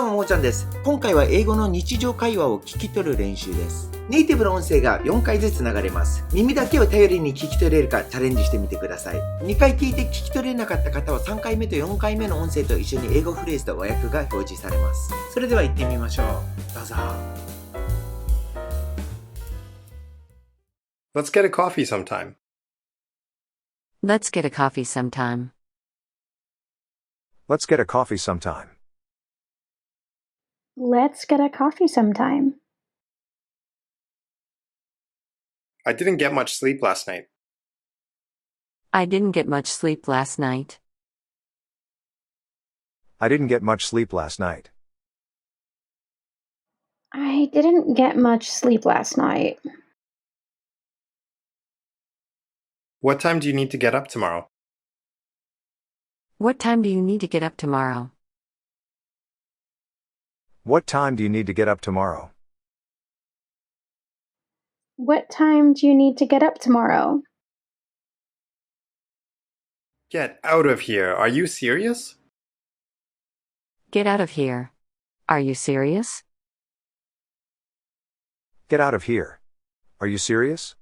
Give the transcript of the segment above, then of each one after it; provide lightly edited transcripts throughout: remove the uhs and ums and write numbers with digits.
どうも、mochanです。今回は英語の日常会話を聞き取る練習です。ネイティブの音声が4回ずつ流れます。耳だけを頼りに聞き取れるかチャレンジしてみてください。2回聞いて聞き取れなかった方は3回目と4回目の音声と一緒に英語フレーズと和訳が表示されます。それでは行ってみましょう。どうぞ。Let's get a coffee sometime. Let's get a coffee sometime. Let's get a coffee sometime. Let's get a coffee sometime. I didn't get much sleep last night. I didn't get much sleep last night. I didn't get much sleep last night. I didn't get much sleep last night. What time do you need to get up tomorrow? What time do you need to get up tomorrow? What time do you need to get up tomorrow? What time do you need to get up tomorrow? Get out of here. Are you serious? Get out of here. Are you serious? Get out of here. Are you serious?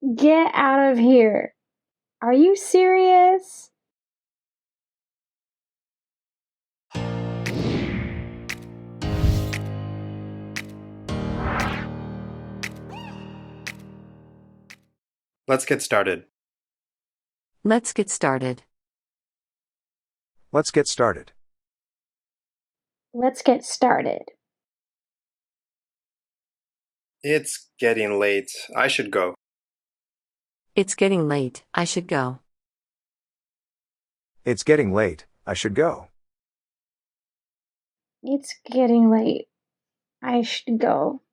Get out of here. Are you serious? Let's get started. Let's get started. Let's get started. Let's get started. It's getting late. I should go. It's getting late. I should go. It's getting late. I should go. It's getting late. I should go.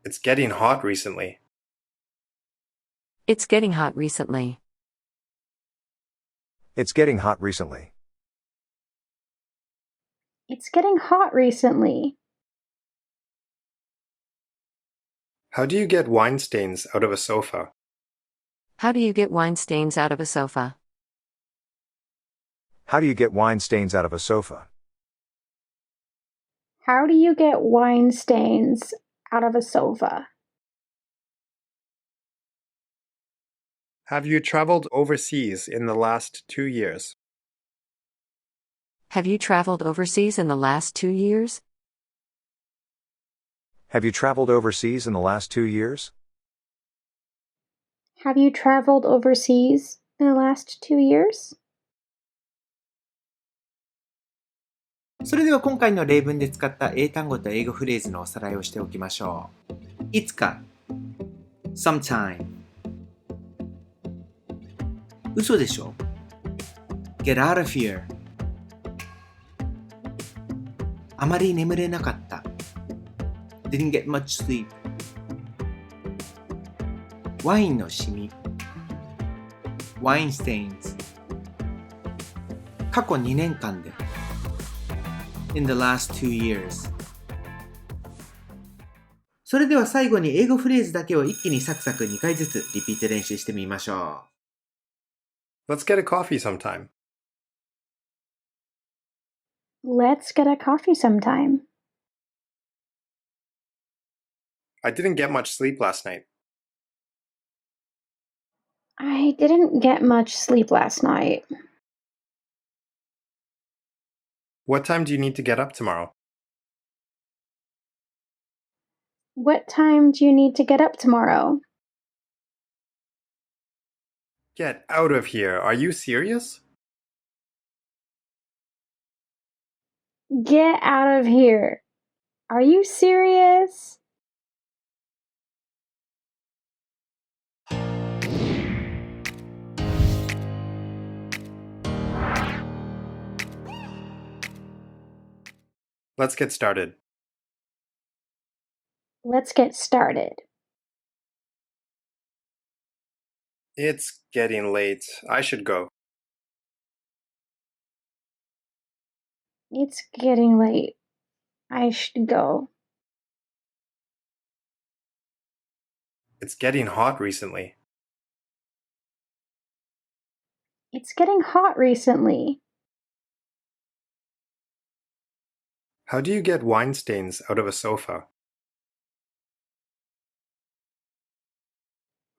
It's getting hot recently. It's getting hot recently. It's getting hot recently. It's getting hot recently. How do you get wine stains out of a sofa? How do you get wine stains out of a sofa? How do you get wine stains out of a sofa? How do you get wine stains out of a sofa? Have you traveled overseas in the last 2 years? Have you traveled overseas in the last 2 years? Have you traveled overseas in the last 2 years? Have you traveled overseas in the last 2 years? それでは今回の例文で使った英単語と英語フレーズのおさらいをしておきましょう。いつか sometime 嘘でしょ get out of here あまり眠れなかった didn't get much sleep ワインのシミ wine stains 過去2年間でin the last 2 years それでは最後に英語フレーズだけを一気にサクサク2回ずつリピート練習してみましょう。Let's get a coffee sometime. Let's get a coffee sometime. I didn't get much sleep last night. I didn't get much sleep last night. What time do you need to get up tomorrow? What time do you need to get up tomorrow? Get out of here. Are you serious? Get out of here. Are you serious? Let's get started. Let's get started. It's getting late. I should go. It's getting late. I should go. It's getting hot recently. It's getting hot recently. How do you get wine stains out of a sofa?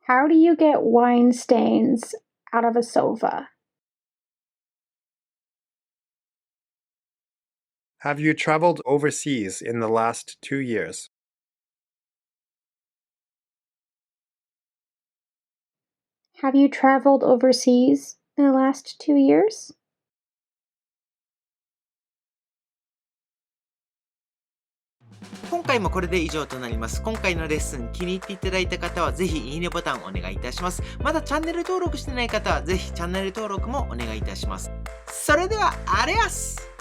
How do you get wine stains out of a sofa? Have you traveled overseas in the last 2 years? Have you traveled overseas in the last 2 years? 今回もこれで以上となります。今回のレッスン気に入っていただいた方はぜひいいねボタンをお願いいたします。まだチャンネル登録してない方はぜひチャンネル登録もお願いいたします。それではあれやす。